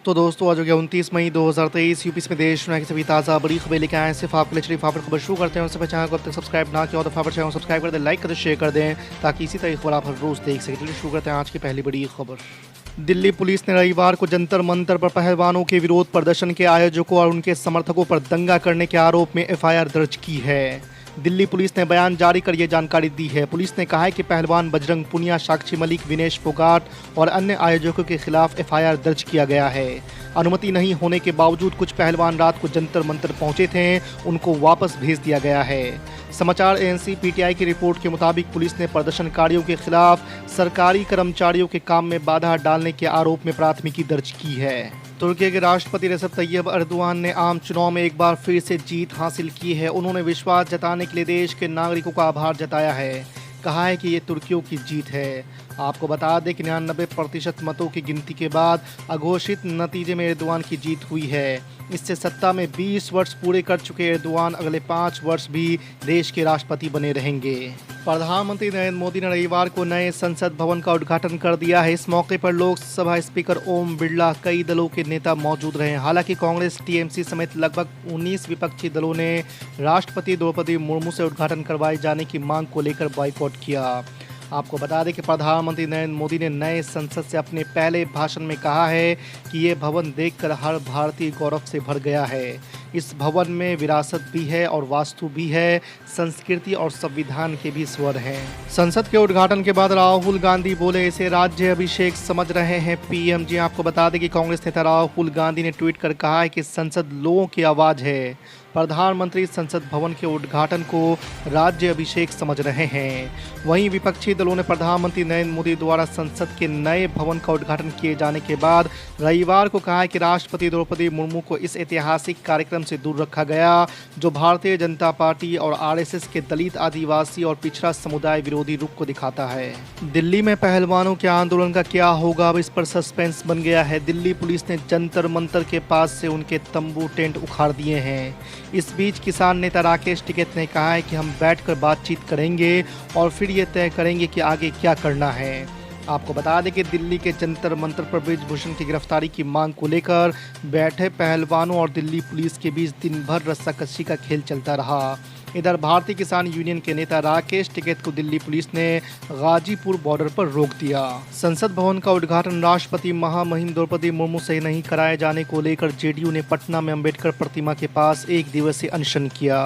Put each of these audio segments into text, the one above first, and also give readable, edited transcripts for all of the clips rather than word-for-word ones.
तो दोस्तों आज हो गया 29 मई 2023 यूपी में देश दुनिया की सभी ताज़ा बड़ी खबरें लेके आए हैं। सिर्फ आपके लिए चलिए खबर शुरू करते हैं। उससे चैनल को अब तक सब्सक्राइब ना किया हो तो फाफड़ चैनल सब्सक्राइब कर दें, लाइक कर दें, शेयर कर दें ताकि इसी तरह की खबर आप हर रोज़ देख सकें। चलिए शुरू करते हैं आज की पहली बड़ी खबर। दिल्ली पुलिस ने रविवार को जंतर मंतर पर पहलवानों के विरोध प्रदर्शन के आयोजकों और उनके समर्थकों पर दंगा करने के आरोप में एफआईआर दर्ज की है। दिल्ली पुलिस ने बयान जारी कर ये जानकारी दी है। पुलिस ने कहा है कि पहलवान बजरंग पुनिया, साक्षी मलिक, विनेश फोगाट और अन्य आयोजकों के खिलाफ एफआईआर दर्ज किया गया है। अनुमति नहीं होने के बावजूद कुछ पहलवान रात को जंतर मंतर पहुंचे थे, उनको वापस भेज दिया गया है। समाचार एजेंसी पीटीआई की रिपोर्ट के मुताबिक पुलिस ने प्रदर्शनकारियों के खिलाफ सरकारी कर्मचारियों के काम में बाधा डालने के आरोप में प्राथमिकी दर्ज की है। तुर्की के राष्ट्रपति रेसेप तैयब एर्दोगान ने आम चुनाव में एक बार फिर से जीत हासिल की है। उन्होंने विश्वास जताने के लिए देश के नागरिकों का आभार जताया है। कहा है कि ये तुर्कियों की जीत है। आपको बता दें कि 99% मतों की गिनती के बाद अघोषित नतीजे में एर्दोगान की जीत हुई है। इससे सत्ता में 20 वर्ष पूरे कर चुके एर्दोगान अगले 5 वर्ष भी देश के राष्ट्रपति बने रहेंगे। प्रधानमंत्री नरेंद्र मोदी ने रविवार को नए संसद भवन का उद्घाटन कर दिया है। इस मौके पर लोकसभा स्पीकर ओम बिरला, कई दलों के नेता मौजूद रहे। हालांकि कांग्रेस, टीएमसी समेत लगभग 19 विपक्षी दलों ने राष्ट्रपति द्रौपदी मुर्मू से उद्घाटन करवाए जाने की मांग को लेकर बॉयकॉट किया। आपको बता दें कि प्रधानमंत्री नरेंद्र मोदी ने नए संसद से अपने पहले भाषण में कहा है कि ये भवन देखकर हर भारतीय गौरव से भर गया है। इस भवन में विरासत भी है और वास्तु भी है, संस्कृति और संविधान के भी स्वर हैं। संसद के उद्घाटन के बाद राहुल गांधी बोले, इसे राज्य अभिषेक समझ रहे हैं पीएम जी। आपको बता दें कि कांग्रेस नेता राहुल गांधी ने ट्वीट कर कहा है कि संसद लोगों की आवाज़ है। प्रधानमंत्री संसद भवन के उद्घाटन को राज्य अभिषेक समझ रहे हैं। वहीं विपक्षी दलों ने प्रधानमंत्री नरेंद्र मोदी द्वारा संसद के नए भवन का उद्घाटन किए जाने के बाद रविवार को कहा है कि राष्ट्रपति द्रौपदी मुर्मू को इस ऐतिहासिक कार्यक्रम से दूर रखा गया, जो भारतीय जनता पार्टी और आरएसएस के दलित, आदिवासी और पिछड़ा समुदाय विरोधी रुख को दिखाता है। दिल्ली में पहलवानों के आंदोलन का क्या होगा, अब इस पर सस्पेंस बन गया है। दिल्ली पुलिस ने जंतर मंतर के पास से उनके तंबू, टेंट उखाड़ दिए हैं। इस बीच किसान नेता राकेश टिकैत ने कहा है कि हम बैठकर बातचीत करेंगे और फिर ये तय करेंगे कि आगे क्या करना है। आपको बता दें कि दिल्ली के जंतर मंतर पर बृजभूषण की गिरफ्तारी की मांग को लेकर बैठे पहलवानों और दिल्ली पुलिस के बीच दिन भर रस्साकशी का खेल चलता रहा। इधर भारतीय किसान यूनियन के नेता राकेश टिकैत को दिल्ली पुलिस ने गाजीपुर बॉर्डर पर रोक दिया। संसद भवन का उद्घाटन राष्ट्रपति महामहिम द्रौपदी मुर्मू से नहीं कराए जाने को लेकर जेडीयू ने पटना में अंबेडकर प्रतिमा के पास 1 दिवसीय अनशन किया।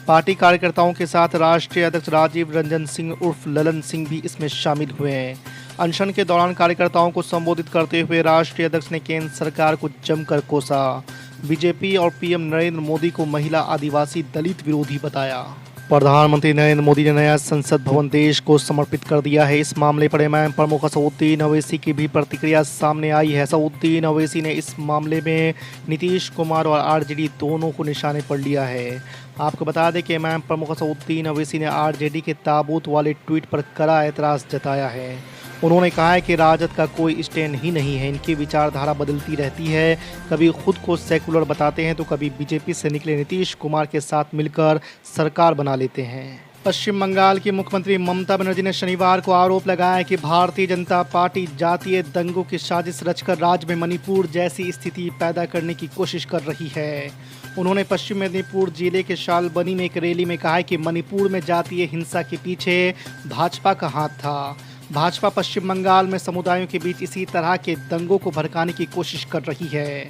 पार्टी कार्यकर्ताओं के साथ राष्ट्रीय अध्यक्ष राजीव रंजन सिंह उर्फ ललन सिंह भी इसमें शामिल हुए हैं। अनशन के दौरान कार्यकर्ताओं को संबोधित करते हुए राष्ट्रीय अध्यक्ष ने केंद्र सरकार को जमकर कोसा। बीजेपी और पीएम नरेंद्र मोदी को महिला, आदिवासी, दलित विरोधी बताया। प्रधानमंत्री नरेंद्र मोदी ने नया संसद भवन देश को समर्पित कर दिया है। इस मामले पर एमआईएम प्रमुख असदुद्दीन ओवैसी की भी प्रतिक्रिया सामने आई है। असदुद्दीन ओवैसी ने इस मामले में नीतीश कुमार और आरजेडी दोनों को निशाने पर लिया है। आपको बता दें कि एमआईएम प्रमुख असदुद्दीन ओवैसी ने आरजेडी के ताबूत वाले ट्वीट पर कड़ा एतराज़ जताया है। उन्होंने कहा है कि राजद का कोई स्टैंड ही नहीं है, इनकी विचारधारा बदलती रहती है। कभी खुद को सेकुलर बताते हैं तो कभी बीजेपी से निकले नीतीश कुमार के साथ मिलकर सरकार बना लेते हैं। पश्चिम बंगाल की मुख्यमंत्री ममता बनर्जी ने शनिवार को आरोप लगाया कि भारतीय जनता पार्टी जातीय दंगों की साजिश रचकर राज्य में मणिपुर जैसी स्थिति पैदा करने की कोशिश कर रही है। उन्होंने पश्चिम मेदिनीपुर जिले के शालबनी में एक रैली में कहा कि मणिपुर में जातीय हिंसा के पीछे भाजपा का हाथ था। भाजपा पश्चिम बंगाल में समुदायों के बीच इसी तरह के दंगों को भड़काने की कोशिश कर रही है।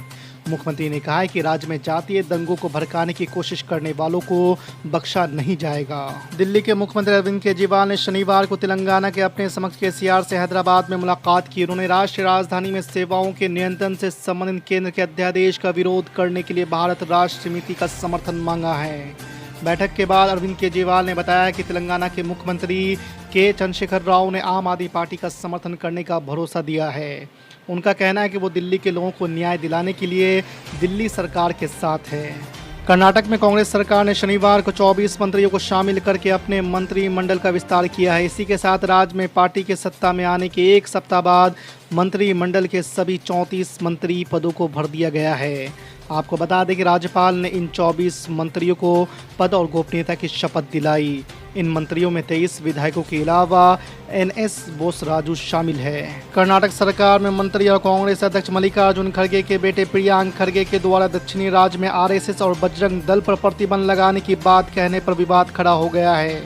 मुख्यमंत्री ने कहा है कि राज्य में जातीय दंगों को भड़काने की कोशिश करने वालों को बख्शा नहीं जाएगा। दिल्ली के मुख्यमंत्री अरविंद केजरीवाल ने शनिवार को तेलंगाना के अपने समकक्ष केसीआर से हैदराबाद में मुलाकात की। उन्होंने राष्ट्रीय राजधानी में सेवाओं के नियंत्रण से संबंधित केंद्र के अध्यादेश का विरोध करने के लिए भारत राष्ट्र समिति का समर्थन मांगा है। बैठक के बाद अरविंद केजरीवाल ने बताया कि तेलंगाना के मुख्यमंत्री के चंद्रशेखर राव ने आम आदमी पार्टी का समर्थन करने का भरोसा दिया है। उनका कहना है कि वो दिल्ली के लोगों को न्याय दिलाने के लिए दिल्ली सरकार के साथ है। कर्नाटक में कांग्रेस सरकार ने शनिवार को 24 मंत्रियों को शामिल करके अपने मंत्रिमंडल का विस्तार किया है। इसी के साथ राज्य में पार्टी के सत्ता में आने के 1 सप्ताह बाद मंत्रिमंडल के सभी 34 मंत्री पदों को भर दिया गया है। आपको बता दें कि राज्यपाल ने इन 24 मंत्रियों को पद और गोपनीयता की शपथ दिलाई। इन मंत्रियों में 23 विधायकों के अलावा NS बोसराजू शामिल है। कर्नाटक सरकार में मंत्री और कांग्रेस अध्यक्ष मल्लिकार्जुन खड़गे के बेटे प्रियांक खड़गे के द्वारा दक्षिणी राज्य में RSS और बजरंग दल पर प्रतिबंध लगाने की बात कहने पर विवाद खड़ा हो गया है।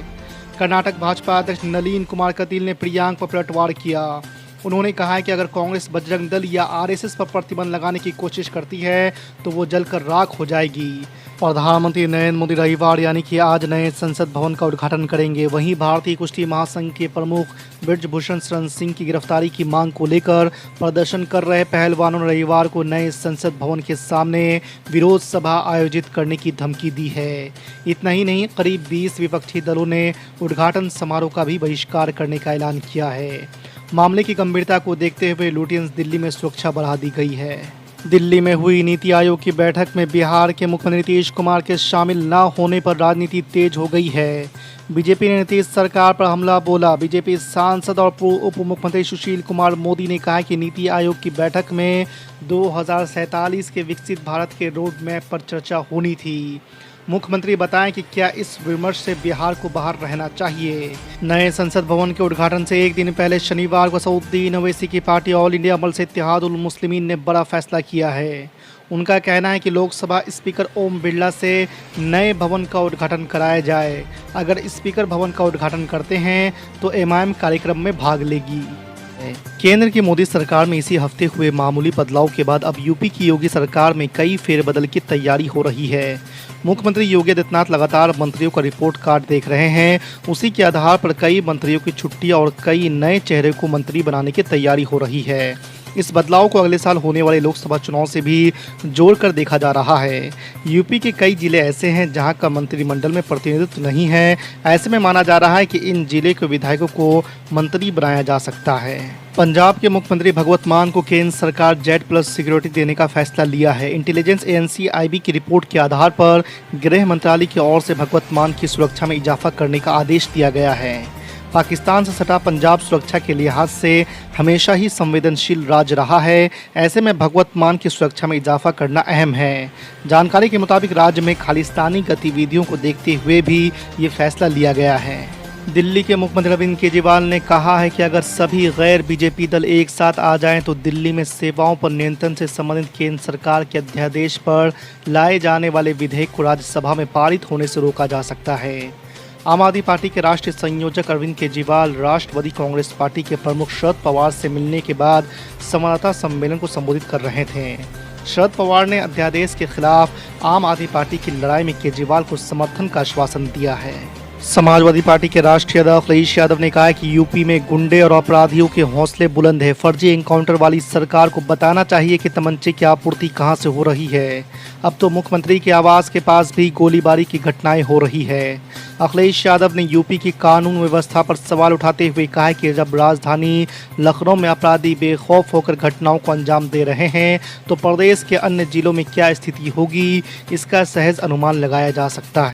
कर्नाटक भाजपा अध्यक्ष नलीन कुमार कटील ने प्रियांक पर पलटवार किया। उन्होंने कहा है कि अगर कांग्रेस बजरंग दल या RSS पर प्रतिबंध लगाने की कोशिश करती है तो वो जलकर राख हो जाएगी। प्रधानमंत्री नरेंद्र मोदी रविवार यानी कि आज नए संसद भवन का उद्घाटन करेंगे। वहीं भारतीय कुश्ती महासंघ के प्रमुख ब्रिजभूषण शरण सिंह की गिरफ्तारी की मांग को लेकर प्रदर्शन कर रहे पहलवानों ने रविवार को नए संसद भवन के सामने विरोध सभा आयोजित करने की धमकी दी है। इतना ही नहीं, करीब 20 विपक्षी दलों ने उद्घाटन समारोह का भी बहिष्कार करने का ऐलान किया है। मामले की गंभीरता को देखते हुए लुटियंस दिल्ली में सुरक्षा बढ़ा दी गई है। दिल्ली में हुई नीति आयोग की बैठक में बिहार के मुख्यमंत्री नीतीश कुमार के शामिल न होने पर राजनीति तेज हो गई है। बीजेपी ने नीतीश सरकार पर हमला बोला। बीजेपी सांसद और पूर्व उप मुख्यमंत्री सुशील कुमार मोदी ने कहा कि नीति आयोग की बैठक में 2047 के विकसित भारत के रोड मैप पर चर्चा होनी थी। मुख्यमंत्री बताएं कि क्या इस विमर्श से बिहार को बाहर रहना चाहिए। नए संसद भवन के उद्घाटन से एक दिन पहले शनिवार को असदुद्दीन ओवैसी की पार्टी ऑल इंडिया मजलिस इत्तेहादुल मुस्लिमीन ने बड़ा फैसला किया है। उनका कहना है कि लोकसभा स्पीकर ओम बिरला से नए भवन का उद्घाटन कराया जाए। अगर स्पीकर भवन का उद्घाटन करते हैं तो MIM कार्यक्रम में भाग लेगी। केंद्र की मोदी सरकार में इसी हफ्ते हुए मामूली बदलाव के बाद अब यूपी की योगी सरकार में कई फेरबदल की तैयारी हो रही है। मुख्यमंत्री योगी आदित्यनाथ लगातार मंत्रियों का रिपोर्ट कार्ड देख रहे हैं। उसी के आधार पर कई मंत्रियों की छुट्टियां और कई नए चेहरे को मंत्री बनाने की तैयारी हो रही है। इस बदलाव को अगले साल होने वाले लोकसभा चुनाव से भी जोड़कर देखा जा रहा है। यूपी के कई जिले ऐसे हैं जहां का मंत्रिमंडल में प्रतिनिधित्व नहीं है। ऐसे में माना जा रहा है कि इन जिले के विधायकों को मंत्री बनाया जा सकता है। पंजाब के मुख्यमंत्री भगवत मान को केंद्र सरकार Z+ सिक्योरिटी देने का फैसला लिया है। इंटेलिजेंस एजेंसी IB की रिपोर्ट के आधार पर गृह मंत्रालय की ओर से भगवत मान की सुरक्षा में इजाफा करने का आदेश दिया गया है। पाकिस्तान से सटा पंजाब सुरक्षा के लिहाज से हमेशा ही संवेदनशील राज्य रहा है। ऐसे में भगवत मान की सुरक्षा में इजाफा करना अहम है। जानकारी के मुताबिक राज्य में खालिस्तानी गतिविधियों को देखते हुए भी ये फैसला लिया गया है। दिल्ली के मुख्यमंत्री अरविंद केजरीवाल ने कहा है कि अगर सभी गैर बीजेपी दल एक साथ आ जाएं तो दिल्ली में सेवाओं पर नियंत्रण से संबंधित केंद्र सरकार के अध्यादेश पर लाए जाने वाले विधेयक को राज्यसभा में पारित होने से रोका जा सकता है। आम आदमी पार्टी के राष्ट्रीय संयोजक अरविंद केजरीवाल राष्ट्रवादी कांग्रेस पार्टी के प्रमुख शरद पवार से मिलने के बाद संवाददाता सम्मेलन को संबोधित कर रहे थे। शरद पवार ने अध्यादेश के खिलाफ आम आदमी पार्टी की लड़ाई में केजरीवाल को समर्थन का आश्वासन दिया है। समाजवादी पार्टी के राष्ट्रीय अध्यक्ष अखिलेश यादव ने कहा है कि यूपी में गुंडे और अपराधियों के हौसले बुलंद है। फर्जी एनकाउंटर वाली सरकार को बताना चाहिए कि तमंचे की आपूर्ति कहां से हो रही है। अब तो मुख्यमंत्री के आवास के पास भी गोलीबारी की घटनाएं हो रही है। अखिलेश यादव ने यूपी की कानून व्यवस्था पर सवाल उठाते हुए कहा है कि जब राजधानी लखनऊ में अपराधी बेखौफ होकर घटनाओं को अंजाम दे रहे हैं तो प्रदेश के अन्य जिलों में क्या स्थिति होगी, इसका सहज अनुमान लगाया जा सकता है।